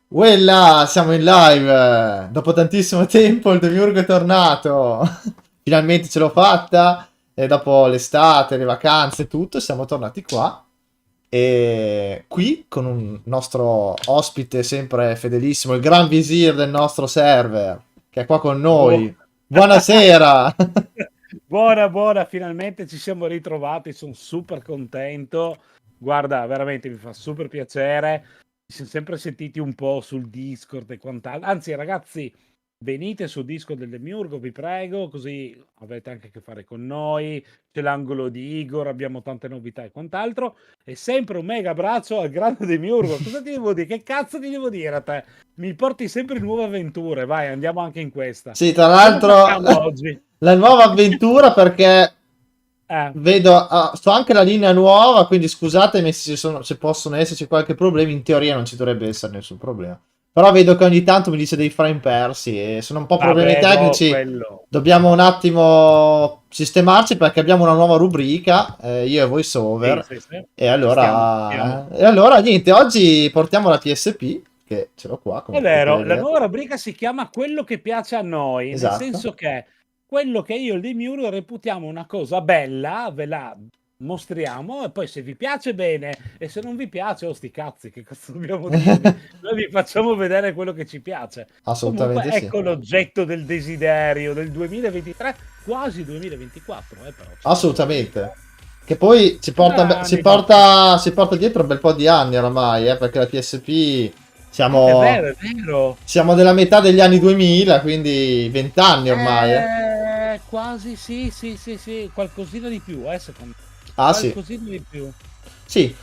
Quella, siamo in live. Dopo tantissimo tempo il Demiurgo è tornato. Finalmente ce l'ho fatta. E dopo l'estate, le vacanze e tutto, siamo tornati qua. E qui con un nostro ospite sempre fedelissimo, il Gran Visir del nostro server, che è qua con Bu- noi. Buonasera. Buona, buona, finalmente ci siamo ritrovati, sono super contento. Guarda, veramente mi fa super piacere. Ci siamo sempre sentiti un po' sul Discord e quant'altro. Anzi, ragazzi, venite sul Discord del Demiurgo, vi prego, così avete anche a che fare con noi. C'è l'angolo di Igor, abbiamo tante novità e quant'altro. E sempre un mega abbraccio al grande Demiurgo. Cosa ti devo dire? Che cazzo ti devo dire a te? Mi porti sempre in nuove avventure. Vai, andiamo anche in questa. Sì, tra Cosa l'altro facciamo oggi? la nuova avventura perché Eh, vedo, sto anche la linea nuova, quindi scusatemi se possono esserci qualche problema, in teoria non ci dovrebbe essere nessun problema. Però vedo che ogni tanto mi dice dei frame persi e sono un po' problemi vabbè, no, tecnici. quello. Dobbiamo un attimo sistemarci perché abbiamo una nuova rubrica, io e Sì, VoiceOver. sì, sì. E Ci stiamo. allora niente, oggi portiamo la PSP, che ce l'ho qua, come È potete vero, la vedere. nuova rubrica si chiama Quello che piace a noi, nel Esatto. senso che quello che io e il Demiurgo reputiamo una cosa bella, ve la mostriamo e poi se vi piace bene e se non vi piace, oh sti cazzi, che cazzo dobbiamo dirvi? Noi vi facciamo vedere quello che ci piace. Comunque Assolutamente sì. ecco l'oggetto del desiderio del 2023, quasi 2024, però ci siamo quasi. Assolutamente. Che poi ci porta, si Anni fa. porta, si porta dietro un bel po' di anni oramai, perché la PSP È siamo, vero, è vero. siamo della metà degli anni 2000, quindi 20 anni ormai, eh. Quasi sì, sì, sì, sì, qualcosina di più, secondo me. Ah sì, Qualcosina di più. sì.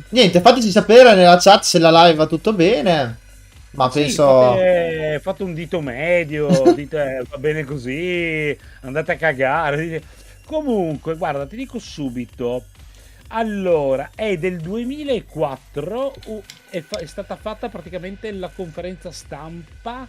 Niente, fateci sapere nella chat se la live va tutto bene, ma Sì, penso... fate un dito medio, dite va bene così, andate a cagare. Comunque, guarda, ti dico subito. Allora, è del 2004, è stata fatta praticamente la conferenza stampa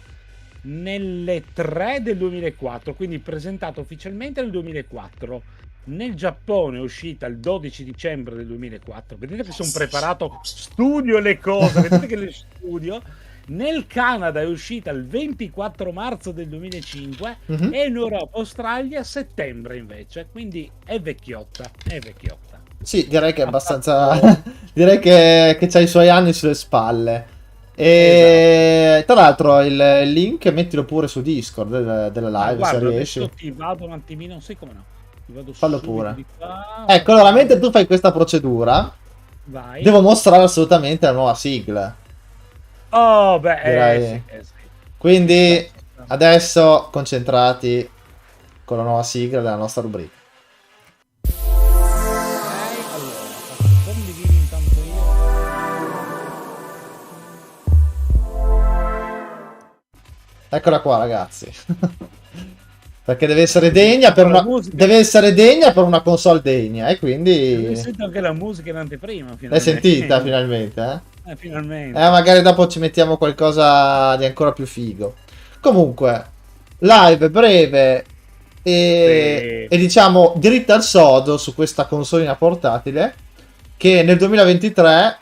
nelle 3 del 2004, quindi presentata ufficialmente nel 2004. Nel Giappone è uscita il 12 dicembre del 2004. Vedete che sono preparato, studio le cose, vedete che le studio. Nel Canada è uscita il 24 marzo del 2005 Mhm. e in Europa, Australia a settembre invece, quindi è vecchiotta, è vecchiotta. Sì, direi che è Ha abbastanza... fatto... direi che c'ha i suoi anni sulle spalle. Esatto. E tra l'altro il link mettilo pure su Discord della Ma live se guarda, adesso riesci. ti vado un attimino, non sai come no. Ti vado Fallo subito pure. di qua, Ecco, allora, mentre tu fai questa procedura, vai. devo mostrare assolutamente la nuova sigla. Oh, beh, Direi. sì, sì. Ci sta, Quindi ci sta. adesso concentrati con la nuova sigla della nostra rubrica. Ok, allora, faccio condividi intanto io. Eccola qua, ragazzi. Perché deve essere Senti degna per anche la una... musica. deve essere degna per una console degna. E quindi... Sento anche la musica in anteprima, L'hai sentita finalmente. finalmente, eh? Finalmente. Magari dopo ci mettiamo qualcosa di ancora più figo. Comunque, live breve Sì. e diciamo dritta al sodo su questa consolina portatile che nel 2023,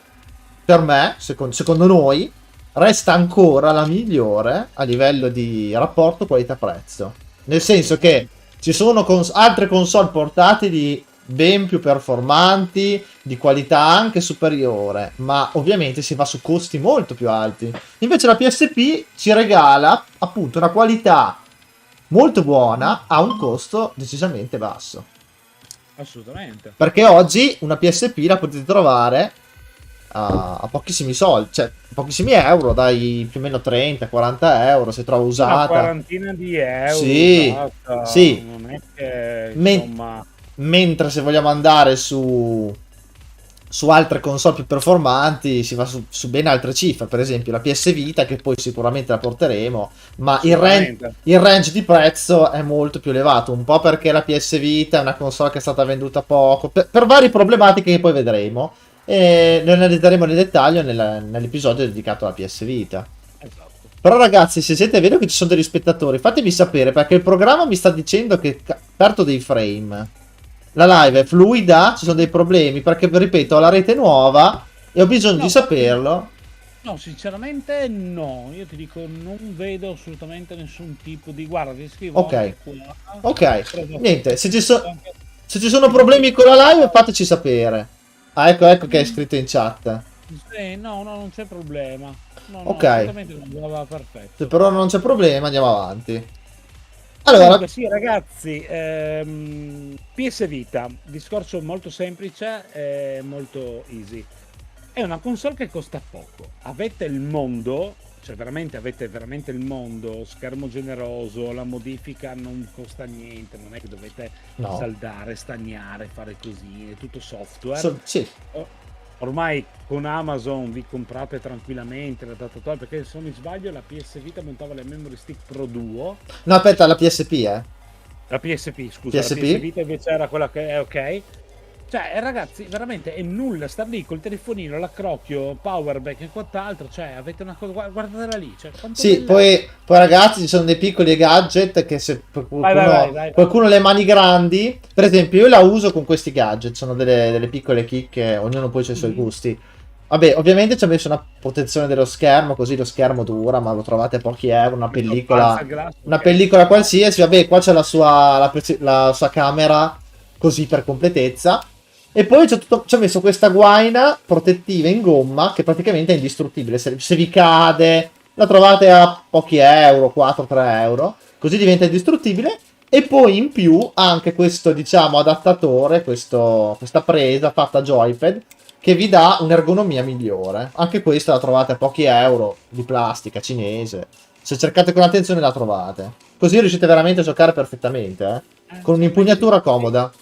per me, secondo noi, resta ancora la migliore a livello di rapporto qualità-prezzo. Nel senso che ci sono altre console portatili ben più performanti, di qualità anche superiore, ma ovviamente si va su costi molto più alti. Invece la PSP ci regala appunto una qualità molto buona a un costo decisamente basso. Assolutamente. Perché oggi una PSP la potete trovare a pochissimi soldi, cioè pochissimi euro, dai più o meno 30-40 euro se trova Una usata. quarantina di euro Sì, usata, sì. non è che, Men- insomma... mentre se vogliamo andare su altre console più performanti si va su ben altre cifre, per esempio la PS Vita che poi sicuramente la porteremo, ma Assolutamente. il range di prezzo è molto più elevato, un po' perché la PS Vita è una console che è stata venduta poco, per varie problematiche che poi vedremo e ne analizzeremo nel dettaglio nell'episodio dedicato alla PS Vita. Esatto. Però ragazzi, se siete vero che ci sono degli spettatori, fatemi sapere perché il programma mi sta dicendo che perdo dei frame. La live è fluida, ci sono dei problemi perché, ripeto, ho la rete nuova e ho bisogno di No, saperlo. No, sinceramente no, io ti dico, non vedo assolutamente nessun tipo di... Guarda, ti scrivo Ok, anche qua, ok. provo Niente, anche... se ci sono ti dico... problemi con la live fateci sapere. Ah, ecco, ecco che è Mm, scritto in chat. sì, no, no, non c'è problema. No, no, Ok, assolutamente non va se perfetto. però non c'è problema andiamo avanti. Allora, Comunque sì ragazzi, PS Vita, discorso molto semplice e molto easy. È una console che costa poco. Avete il mondo, cioè veramente avete veramente il mondo, schermo generoso, la modifica non costa niente, non è che dovete no. saldare, stagnare, fare così, è tutto software. Sì. O- Ormai con Amazon vi comprate tranquillamente la data attuale, perché se non mi sbaglio la PS Vita montava le Memory Stick Pro Duo. No, aspetta, la PSP, eh. La PSP, scusa, la PS PSP? Vita invece era quella che è ok. Cioè, ragazzi, veramente è nulla star lì col telefonino, l'accrocchio, powerbank e quant'altro. Cioè, avete una cosa, guardatela lì, cioè, quanto Sì, bella è. poi ragazzi ci sono dei piccoli gadget che se per Vai, vai, vai, vai, vai. qualcuno ha le mani grandi, per esempio io la uso con questi gadget, sono delle piccole chicche, ognuno poi ha i suoi Mhm. gusti. Vabbè, ovviamente ci ha messo una protezione dello schermo, così lo schermo dura, ma lo trovate a pochi euro, Questo falsa glass, una ok. pellicola qualsiasi, vabbè, qua c'è la sua camera, così per completezza. E poi ci ho messo questa guaina protettiva in gomma che praticamente è indistruttibile. Se vi cade, la trovate a pochi euro, 4-3 euro, così diventa indistruttibile. E poi in più anche questo, diciamo, adattatore, questa presa fatta a joypad, che vi dà un'ergonomia migliore. Anche questa la trovate a pochi euro, di plastica cinese. Se cercate con attenzione la trovate. Così riuscite veramente a giocare perfettamente, con Cioè, un'impugnatura comoda.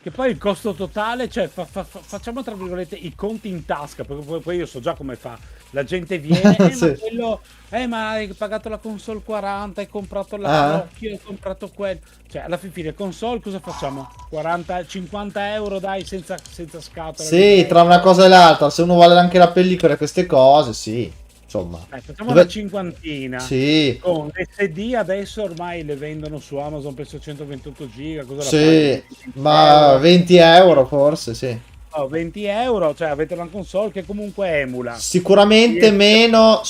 che poi il costo totale, cioè facciamo tra virgolette i conti in tasca, perché poi io so già come fa. La gente viene, ma Sì. quello, ma hai pagato la console 40, hai comprato Ah. l'accrocchio, hai comprato quello. Cioè, alla fine, console cosa facciamo? 40, 50 euro dai, senza scatola, Sì, tra una libretto. cosa e l'altra, se uno vuole anche la pellicola e queste cose, sì. Insomma. Facciamo una Dove... cinquantina. Sì, Con l'SD adesso ormai le vendono su Amazon per 628 giga, cosa la paghi? sì, 20 ma euro? 20 euro forse, sì. Oh, 20 euro, cioè avete una console che comunque emula. Sicuramente PS meno,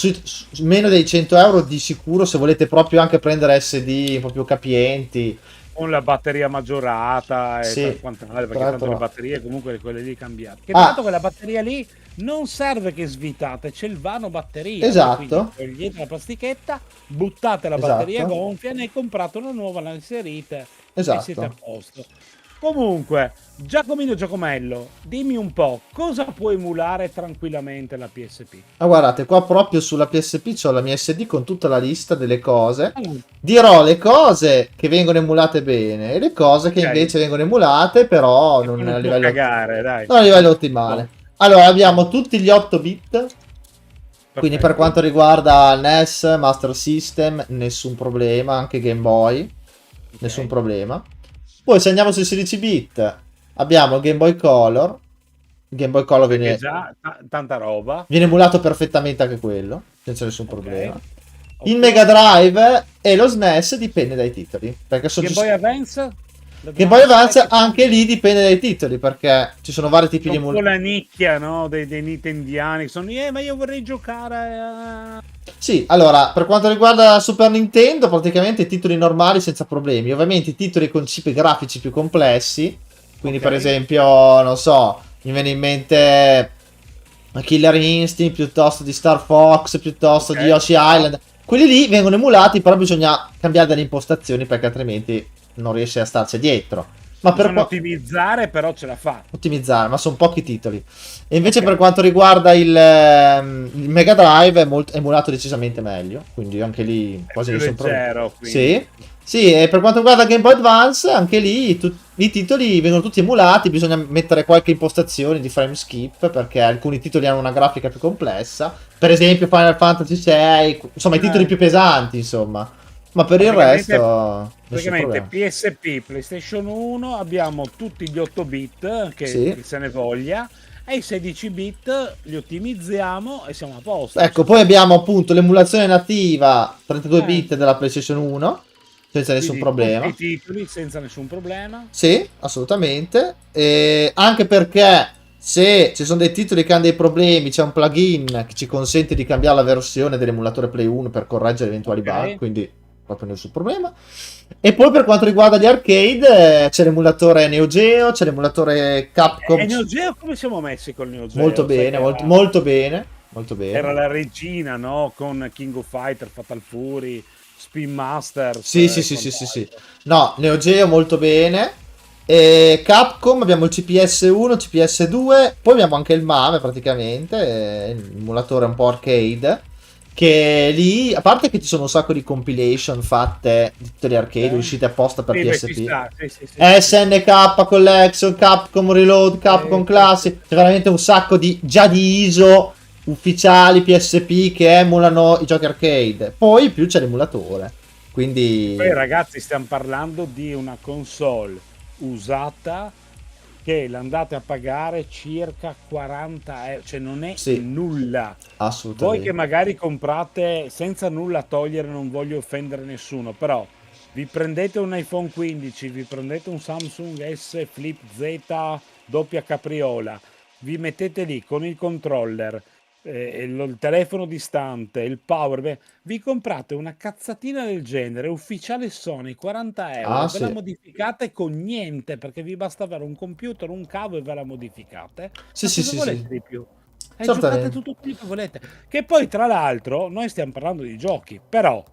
meno dei 100 euro di sicuro se volete proprio anche prendere SD proprio capienti. con la batteria maggiorata e Sì, quant'altro, tra perché tanto le l'altro... batterie comunque quelle lì cambiate. Che tra Ah, l'altro quella batteria lì non serve che svitate, c'è il vano batteria. Voi quindi esatto, togliete la plastichetta, buttate la batteria esatto, gonfia, ne comprate una nuova, la inserite e siete a esatto. posto. Comunque, Giacomino Giacomello, dimmi un po', cosa può emulare tranquillamente la PSP? Ah, guardate, qua proprio sulla PSP c'ho la mia SD con tutta la lista delle cose. Mm, Dirò le cose che vengono emulate bene e le cose che ok, invece vengono emulate però che non fanno a un po' livello, cagare, dai. non a livello Boh, ottimale. Allora, boh, abbiamo tutti gli 8 bit, quindi per perfetto. quanto riguarda NES, Master System, nessun problema, anche Game Boy, nessun Ok. problema. Poi se andiamo sui 16 bit, abbiamo il Game Boy Color. Il Game Boy Color Che già tanta roba. viene emulato perfettamente anche quello, senza nessun Ok, problema. Il ok. Mega Drive e lo SNES dipende dai titoli, perché Game Boy Advance? Game Boy L'Advance? Advance anche lì dipende dai titoli, perché ci sono vari tipi C'è di un po' emulazione. la nicchia, no? Dei nintendiani che sono, ma io vorrei giocare a... Sì, allora, per quanto riguarda la Super Nintendo, praticamente i titoli normali senza problemi. Ovviamente i titoli con chip grafici più complessi, quindi Ok, per esempio, non so, mi viene in mente Killer Instinct piuttosto di Star Fox, piuttosto ok, di Yoshi ciao. Island. Quelli lì vengono emulati, però bisogna cambiare delle impostazioni perché altrimenti non riesce a starci dietro. Ma per Bisogna qua ottimizzare, però ce la fa. ottimizzare, ma sono pochi titoli. E invece Ok, per quanto riguarda il Mega Drive è emulato decisamente meglio, quindi anche lì è quasi più nessun problema. leggero, quindi. Sì, sì, e per quanto riguarda Game Boy Advance, anche lì i titoli vengono tutti emulati, bisogna mettere qualche impostazione di frame skip perché alcuni titoli hanno una grafica più complessa, per esempio Final Fantasy VI, insomma i titoli Eh, più pesanti, insomma. Ma per il praticamente, resto nessun praticamente problema. PSP, PlayStation 1, abbiamo tutti gli 8 bit, che Sì. chi se ne voglia, e i 16 bit li ottimizziamo e siamo a posto. Ecco, poi abbiamo appunto l'emulazione nativa 32 Eh, bit della PlayStation 1, senza nessun quindi tutti i problema. titoli senza nessun problema. Sì, assolutamente. E anche perché Se ci sono dei titoli che hanno dei problemi, c'è un plugin che ci consente di cambiare la versione dell'emulatore Play 1 per correggere eventuali bug, Ok. quindi proprio nessun problema. E poi per quanto riguarda gli arcade, c'è l'emulatore Neo Geo, c'è l'emulatore Capcom. E Neo Geo come siamo messi col Neo Molto Geo? Sai bene, che molto, molto bene, molto era bene. la regina, no? Con King of Fighter, Fatal Fury, Spin Masters Sì, sì, e sì, sì, sì, sì. quant'altro. No, Neo Geo molto bene. E Capcom abbiamo il CPS1, CPS2, poi abbiamo anche il MAME praticamente, l'emulatore un po' arcade, che lì, a parte che ci sono un sacco di compilation fatte di tutte le arcade Ok? uscite apposta per Sì, beh, ci PSP. sta. Sì, sì, sì, sì, sì, sì. SNK Collection, Capcom Reload, Capcom Sì, sì. Classic, c'è veramente un sacco di già di ISO ufficiali PSP che emulano i giochi arcade. Poi più c'è l'emulatore. Poi Quindi ragazzi stiamo parlando di una console usata che l'andate a pagare circa 40 euro, cioè non è sì, nulla. Voi che assolutamente. magari comprate senza nulla togliere, non voglio offendere nessuno, però vi prendete un iPhone 15, vi prendete un Samsung S Flip Z doppia capriola, vi mettete lì con il controller, il telefono distante, il power bank, vi comprate una cazzatina del genere, ufficiale Sony, 40 Ah, euro, ve la sì. modificate con niente, perché vi basta avere un computer, un cavo e ve la modificate. Sì, Ma sì, cosa sì, volete sì. di più? E giocate Certamente. tutto quello che volete. Che poi, tra l'altro, noi stiamo parlando di giochi, però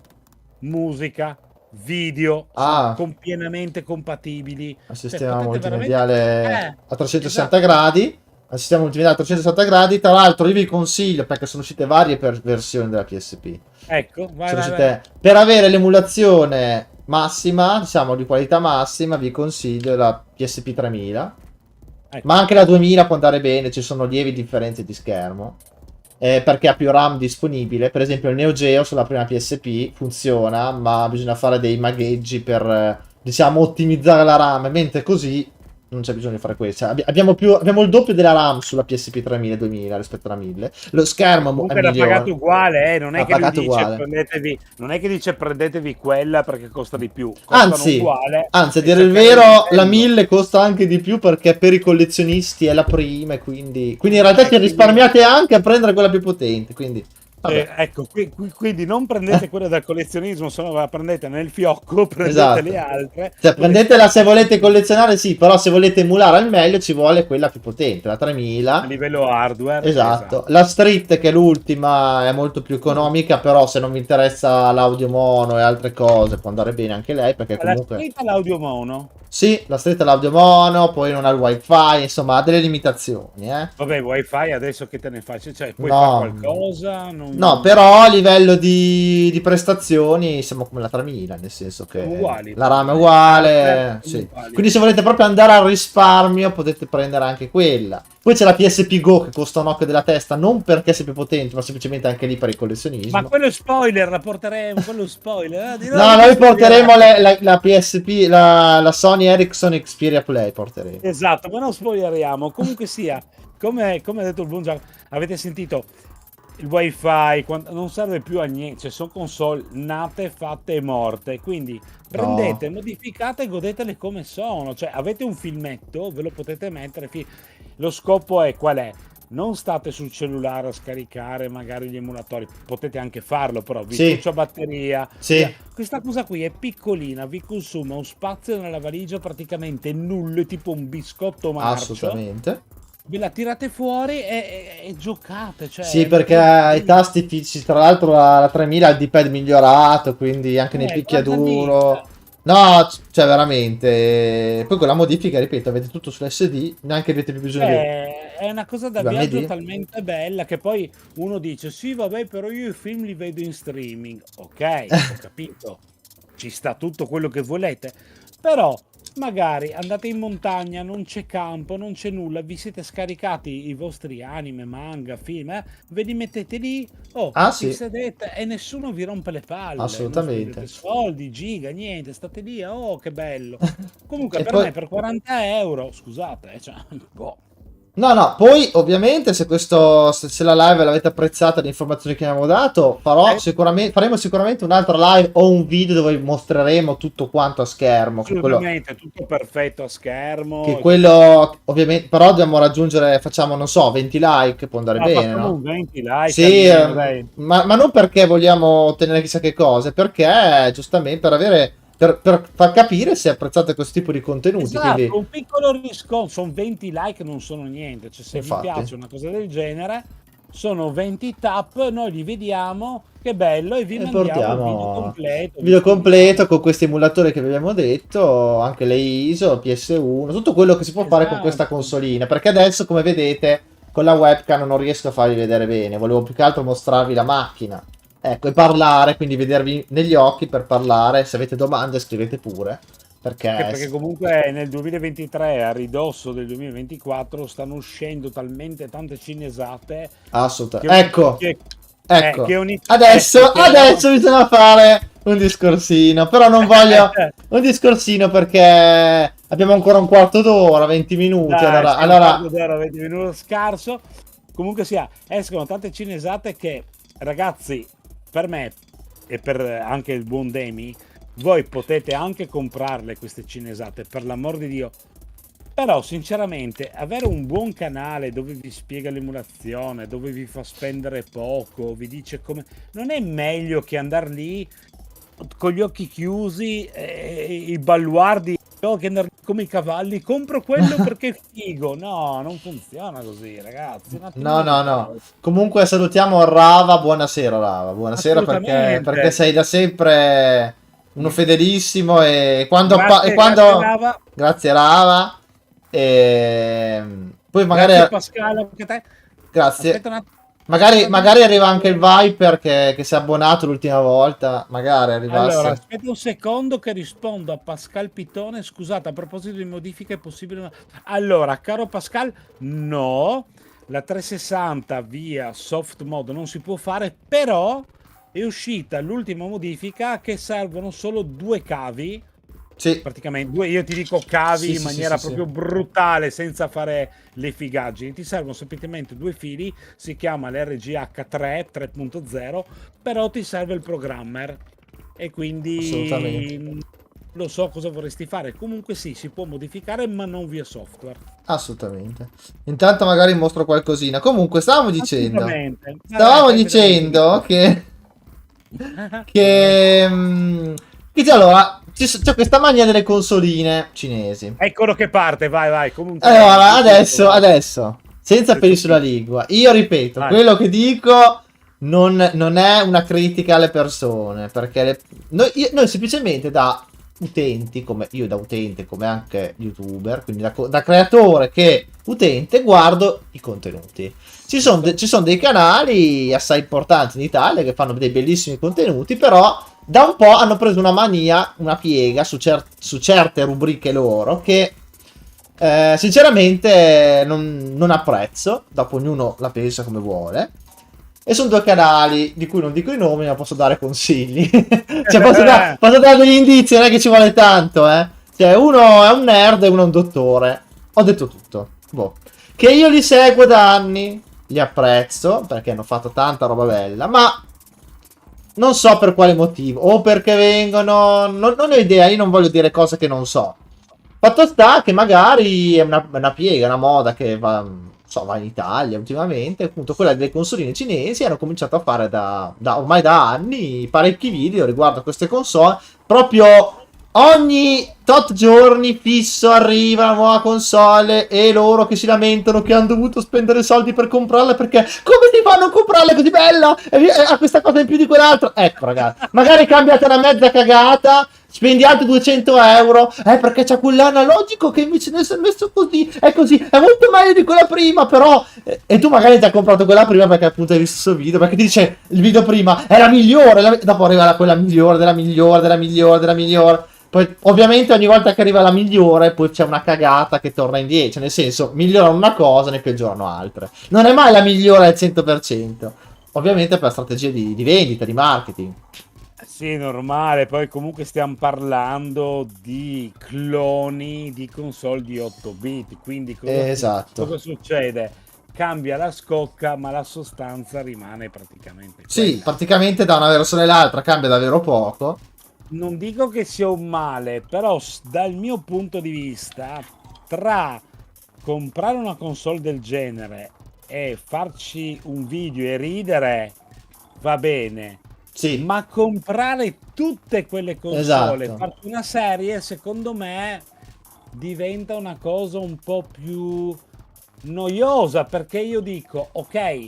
musica, video sono Ah, pienamente compatibili. al Cioè, sistema potete veramente... multimediale a 360 esatto. gradi. Al sistema multimediale a 360 gradi. Tra l'altro, io vi consiglio, perché sono uscite varie versioni della PSP. Ecco, vai, Sono vai, vai. uscite... Per avere l'emulazione massima, diciamo di qualità massima, vi consiglio la PSP 3000. Ma Ecco. anche la 2000 può andare bene, ci sono lievi differenze di schermo. Perché ha più RAM disponibile. Per esempio, il Neo Geo sulla prima PSP funziona, ma bisogna fare dei magheggi per, diciamo, ottimizzare la RAM. Mentre così non c'è bisogno di fare questo. Cioè, abbiamo il doppio della RAM sulla PSP 3000 e 2000 rispetto alla 1000. Lo schermo è Comunque l'ha pagato migliore. uguale, non è Ha che lui pagato dice uguale. prendetevi, non è che dice prendetevi quella perché costa di più, costano Anzi, uguale anzi, a e dire il cercate il vero, la livello. 1000 costa anche di più perché per i collezionisti è la prima e quindi in realtà ci Quindi risparmiate anche a prendere quella più potente. Quindi, vabbè. ecco, quindi non prendete quella da collezionismo, se no la prendete nel fiocco, prendete le Esatto. altre, Cioè, dove prendetela se scaricate il volete film. collezionare, sì, però se volete emulare al meglio ci vuole quella più potente, la A 3000. livello hardware, Esatto. esatto. La Street, che è l'ultima, è molto più economica, però se non vi interessa l'audio mono e altre cose, può andare bene anche lei, perché La comunque... scritta l'audio mono. Sì, la Street è l'audio mono, poi non ha il wifi, insomma, ha delle limitazioni, eh. Vabbè, wifi adesso che te ne fai? Cioè, puoi fare No, qualcosa? no, Non... però a livello di prestazioni siamo come la 3000, nel senso Siamo che uguali la RAM è praticamente. Hardware uguale, siamo sì. uguali. Quindi se volete proprio andare al risparmio potete prendere anche quella. Poi c'è la PSP Go che costa un occhio della testa, non perché sia più potente, ma semplicemente anche lì per il Ma collezionismo. quello è spoiler, la porteremo, quello è spoiler. Di no, No, di che noi spoilerare? porteremo la PSP, la Sony Ericsson Xperia Play, porteremo. Esatto, ma non spoileriamo. Comunque sia, come ha detto il buon Giacomo, avete sentito il wifi, non serve più a niente, cioè sono console nate, fatte e morte, quindi No. prendete, modificate e godetele come sono, cioè avete un filmetto, ve lo potete mettere, lo scopo è qual è? Non state sul cellulare a scaricare magari gli emulatori, potete anche farlo, però vi Sì, ciuccia batteria. sì, Questa cosa qui è piccolina, vi consuma un spazio nella valigia praticamente nullo, è tipo un biscotto marcio. assolutamente. Ve la tirate fuori e giocate, Sì, cioè perché i tranquilli. tasti fisici, tra l'altro la 3000 ha il D-pad migliorato, quindi anche nei Guarda mica. picchiaduro. No, cioè veramente. Poi con la modifica, ripeto, avete tutto sull'SD, neanche avete più bisogno È una cosa da di viaggio UMD. talmente bella che poi uno dice: Sì, vabbè, però io i film li vedo in streaming. Ok, ho capito, ci sta tutto quello che volete, però magari andate in montagna, non c'è campo, non c'è nulla, vi siete scaricati i vostri anime, manga, film, ve li mettete lì, oh, Ah vi sì, sedete e nessuno vi rompe le palle, non spendete assolutamente. soldi, giga, niente, state lì, oh, che bello. Comunque E per poi, me per 40 euro, scusate, cioè, boh. No, no, poi ovviamente se la live l'avete apprezzata, le informazioni che abbiamo dato, faremo sicuramente un'altra live o un video dove mostreremo tutto quanto a schermo, Assolutamente, tutto perfetto a che schermo. quello ovviamente, però dobbiamo raggiungere, facciamo, non so, 20 like, può andare Ma bene, facciamo no? un 20 like Sì, almeno, dai. ma non perché vogliamo ottenere chissà che cose, perché giustamente per avere, per far capire se apprezzate questo tipo di contenuti, quindi, Esatto, un piccolo riscontro, son 20 like, non sono niente, cioè se vi infatti. piace una cosa del genere, sono 20 tap, noi li vediamo, che bello, e vi E mandiamo il portiamo vi video spieghiamo. completo con questi emulatori che vi abbiamo detto, anche le ISO, PS1, tutto quello che si può fare con questa Esatto. consolina. Perché adesso, come vedete, con la webcam non riesco a farvi vedere bene. Volevo più che altro mostrarvi la macchina. Ecco, e parlare, quindi vedervi negli occhi per parlare. Se avete domande scrivete pure. Anche Perché perché comunque nel 2023, a ridosso del 2024, stanno uscendo talmente tante cinesate che assolutamente. ogni Ecco, che ecco. ogni Adesso, che no adesso bisogna fare un discorsino. Però non voglio un discorsino perché abbiamo ancora un quarto d'ora, 20 minuti. dai, Allora, sì, un quarto allora, d'ora, 20 minuti scarso. Comunque sia, escono tante cinesate che, ragazzi, per me e per anche il buon Demi, voi potete anche comprarle queste cinesate, per l'amor di Dio. Però, sinceramente, avere un buon canale dove vi spiega l'emulazione, dove vi fa spendere poco, vi dice come... Non è meglio che andare lì con gli occhi chiusi, i baluardi, che andare lì come i cavalli, compro quello perché è figo. No, non funziona così, ragazzi, un attimo no, di no, no. calma. Comunque salutiamo Rava. Buonasera, Rava. Buonasera perché Assolutamente. sei da sempre uno fedelissimo e e Grazie, grazie quando... Lava. Grazie, Rava. E poi Grazie magari... Pasquale, anche a te. Grazie. Aspetta un attimo. Magari, Aspetta un magari arriva attimo. anche il Viper che si è abbonato l'ultima volta. Magari Allora, arrivasse. aspetta un secondo che rispondo a Pascal Pitone. Scusate, a proposito di modifiche, è possibile Allora, caro Pascal, no, la 360 via soft mode non si può fare, però è uscita l'ultima modifica che servono solo due cavi, Sì. praticamente due, io ti dico Sì, cavi in sì, sì, sì, maniera sì. proprio brutale, senza fare le figaggini. Ti servono semplicemente due fili, si chiama l'RGH 3 3.0, però ti serve il programmer e Assolutamente. quindi lo so cosa vorresti fare. Comunque sì, si può modificare, ma non via software. Assolutamente. Intanto magari mostro qualcosina. Comunque, stavamo dicendo. Assolutamente. Vai, vai, Stavamo fai vedere il dicendo video. che... che... allora, c'è questa mania delle consoline cinesi. Eccolo che parte, vai, vai. Comunque, Allora, di tutto, vai. adesso, senza C'è peli sulla tutto. lingua, io ripeto, Vai. quello che dico non è una critica alle persone, perché noi semplicemente da utenti, come io da utente, come anche youtuber, quindi da creatore che utente, guardo i contenuti. Giusto? Ci son dei canali assai importanti in Italia che fanno dei bellissimi contenuti, però da un po' hanno preso una mania, una piega su certe rubriche loro che sinceramente non apprezzo. Dopo ognuno la pensa come vuole. E sono due canali di cui non dico i nomi, ma posso dare consigli. Cioè, posso dare degli indizi, non è che ci vuole tanto, eh. Cioè, uno è un nerd e uno è un dottore. Ho detto tutto. Boh. Che io li seguo da anni, li apprezzo, perché hanno fatto tanta roba bella, ma non so per quale motivo. O perché vengono... non ho idea, io non voglio dire cose che non so. Fatto sta che magari è una piega, una moda che va, va in Italia ultimamente, appunto quella delle consoline cinesi hanno cominciato a fare ormai da anni parecchi video riguardo a queste console, proprio ogni tot giorni fisso arriva una nuova console e loro che si lamentano che hanno dovuto spendere soldi per comprarla perché come si fanno a comprarla così bella e ha questa cosa in più di quell'altra. Ecco ragazzi, magari cambiate una mezza cagata, spendi altri 200 euro, perché c'è quello analogico che invece ne è messo così, è molto meglio di quella prima, però... E tu magari ti hai comprato quella prima perché appunto hai visto il suo video, perché ti dice il video prima è la migliore, dopo arriva quella migliore, della migliore, della migliore, della migliore. Poi ovviamente ogni volta che arriva la migliore poi c'è una cagata che torna indietro, nel senso migliorano una cosa e ne peggiorano altre. Non è mai la migliore al 100%, ovviamente per strategie di vendita, di marketing. Sì, è normale, poi comunque stiamo parlando di cloni di console di 8 bit, quindi Esatto. cosa succede? Cambia la scocca, ma la sostanza rimane praticamente Sì, quella. praticamente da una versione all'altra cambia davvero poco. Non dico che sia un male, però dal mio punto di vista, tra comprare una console del genere e farci un video e ridere, va bene, Sì, ma comprare tutte quelle console e esatto. farci una serie, secondo me, diventa una cosa un po' più noiosa, perché io dico, ok,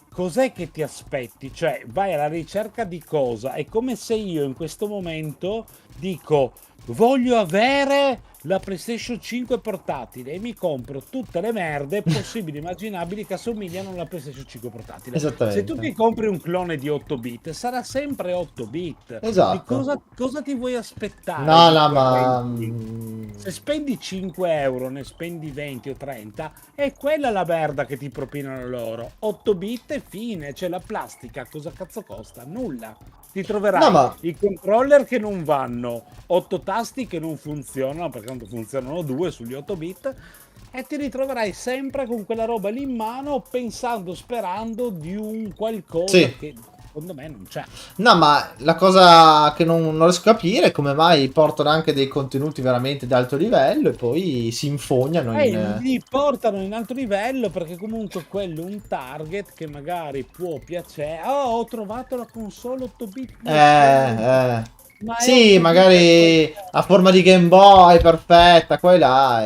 cos'è che ti aspetti? Cioè, vai alla ricerca di cosa? È come se io in questo momento dico, voglio avere la PlayStation 5 portatile e mi compro tutte le merde possibili e immaginabili che assomigliano alla PlayStation 5 portatile. Se tu Esattamente. ti compri un clone di 8 bit, sarà sempre 8 bit. Di Esatto. cosa ti vuoi aspettare No, di no, quel ma... ranking? Se spendi 5 euro, ne spendi 20 o 30, è quella la merda che ti propinano loro. 8 bit e fine, cioè la plastica cosa cazzo costa? Nulla. Ti No, troverai ma... i controller che non vanno, 8 tasti che non funzionano, perché tanto funzionano 2 sugli 8 bit, e ti ritroverai sempre con quella roba lì in mano pensando, sperando di un qualcosa Sì. che secondo me non c'è. No, ma la cosa che non riesco a capire è come mai portano anche dei contenuti veramente di alto livello e poi si infognano in... Li portano in alto livello perché comunque quello è un target che magari può piacere. Oh, ho trovato la console 8 bit più economica, Eh. ma è Sì, 8 bit e magari questa. a forma di Game Boy, perfetta, qua e là.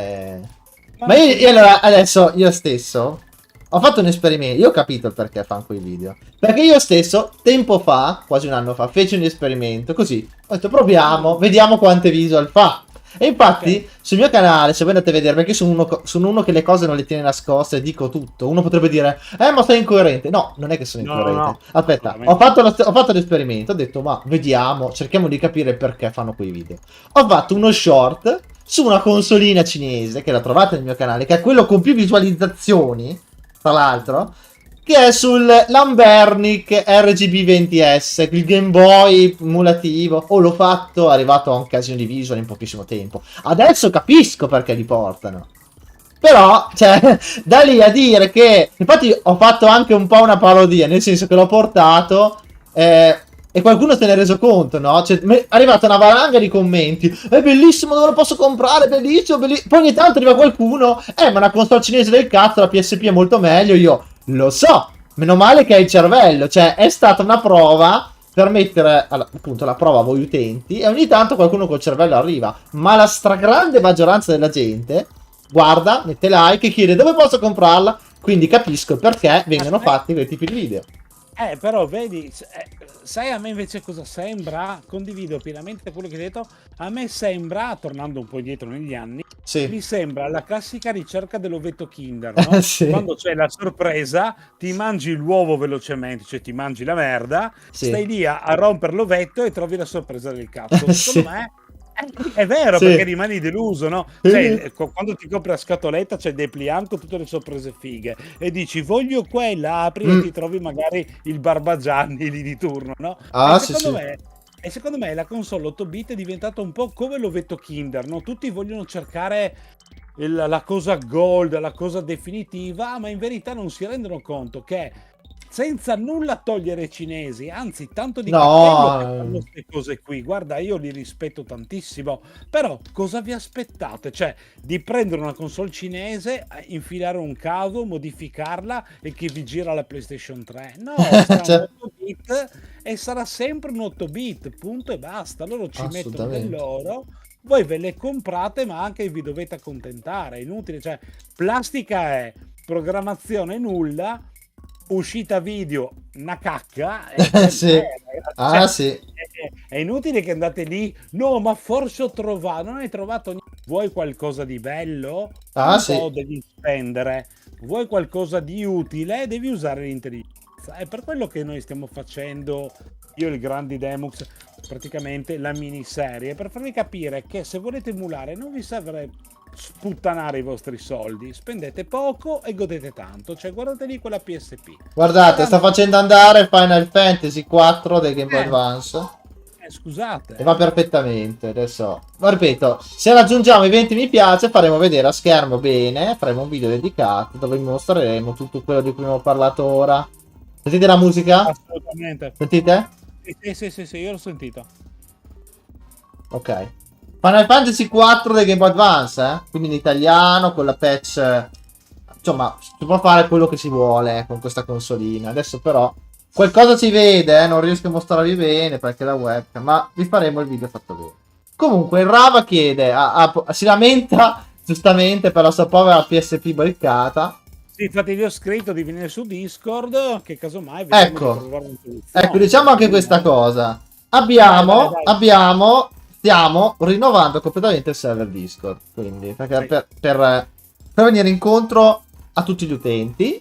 Ma Ma non io funziona. allora, adesso, io stesso, ho fatto un esperimento. Io ho capito il perché fanno quei video. Perché io stesso, tempo fa, quasi un anno fa, feci un esperimento. Così, ho detto, proviamo, Mm, vediamo quante visual fa. E ok. infatti, sul mio canale, se voi andate a vedere, perché sono uno che le cose non le tiene nascoste, dico tutto. Uno potrebbe dire, ma sei incoerente. No, non è che sono No, no, incoerente. no, Aspetta, assolutamente no. ho fatto l'esperimento, ho detto, ma vediamo, cerchiamo di capire perché fanno quei video. Ho fatto uno short su una consolina cinese, che la trovate nel mio canale, che è quello con più visualizzazioni, tra l'altro, che è sul Lambernic RGB20S, il Game Boy emulativo. Oh, l'ho fatto, è arrivato a un casino di visual in pochissimo tempo. Adesso capisco perché li portano. Però, cioè, da lì a dire che... Infatti ho fatto anche un po' una parodia, nel senso che l'ho portato e qualcuno se ne è reso conto, no? Cioè, è arrivata una valanga di commenti. È bellissimo, dove lo posso comprare? Bellissimo, bellissimo. Poi ogni tanto arriva qualcuno, ma una console cinese del cazzo, la PSP è molto meglio. Io, lo so, meno male che hai il cervello. Cioè, è stata una prova per mettere appunto la prova a voi utenti e ogni tanto qualcuno col cervello arriva. Ma la stragrande maggioranza della gente guarda, mette like e chiede dove posso comprarla. Quindi capisco il perché vengono Aspetta. fatti quei tipi di video. Però vedi, sai a me invece cosa sembra? Condivido pienamente quello che hai detto. A me sembra, tornando un po' indietro negli anni, Sì, mi sembra la classica ricerca dell'ovetto Kinder, no? sì, Quando c'è la sorpresa, ti mangi l'uovo velocemente, cioè ti mangi la merda, sì, stai lì a rompere l'ovetto e trovi la sorpresa del cazzo. Secondo sì, me è vero perché sì. rimani deluso, no? Cioè, quando ti compri la scatoletta c'è il dépliant con tutte le sorprese fighe e dici voglio quella, apri e Mm. ti trovi magari il Barbagianni lì di turno, no? Ah, sì, sì. E secondo me la console 8 bit è diventata un po' come l'ovetto Kinder, no? Tutti vogliono cercare la cosa gold, la cosa definitiva, ma in verità non si rendono conto che senza nulla togliere ai cinesi, anzi tanto di cappello che fanno No. queste cose qui, guarda io li rispetto tantissimo, però cosa vi aspettate? Cioè di prendere una console cinese, infilare un cavo, modificarla e che vi gira la PlayStation 3? No, sarà un Cioè, 8 bit e sarà sempre un 8 bit, punto e basta, loro ci mettono del assolutamente. loro. Voi ve le comprate, ma anche vi dovete accontentare. È inutile, cioè, plastica è programmazione nulla, uscita video una cacca e per me Sì. cioè, Ah, sì. è inutile che andate lì, no, ma forse ho trovato, non hai trovato niente. Vuoi qualcosa di bello? Ah, Un po' sì. devi spendere. Vuoi qualcosa di utile? Devi usare l'intelligenza. È per quello che noi stiamo facendo, io e il Grandi Demux, praticamente la miniserie, per farvi capire che se volete emulare non vi serve sputtanare i vostri soldi, spendete poco e godete tanto, cioè guardate lì quella PSP. Guardate, sta Saranno facendo andare Final Fantasy 4 del Game Boy eh, Advance. scusate. E va perfettamente. Adesso, ma ripeto, se raggiungiamo i 20 mi piace, faremo vedere a schermo bene. Faremo un video dedicato dove vi mostreremo tutto quello di cui abbiamo parlato ora. Sentite la musica? Assolutamente. Sentite? Sì, io l'ho sentito. Ok. Final Fantasy 4 del Game Boy Advance, quindi in italiano, con la patch. Insomma, si può fare quello che si vuole con questa consolina. Adesso però qualcosa si vede, non riesco a mostrarvi bene perché la webcam, ma vi faremo il video fatto bene. Comunque il Rava chiede, si lamenta giustamente per la sua povera PSP briccata. Sì, infatti gli ho scritto di venire su Discord, che casomai vediamo di Ecco, trovare una soluzione. ecco, diciamo anche questa cosa. Vai. Stiamo rinnovando completamente il server Discord. Quindi, perché Sì. per venire incontro a tutti gli utenti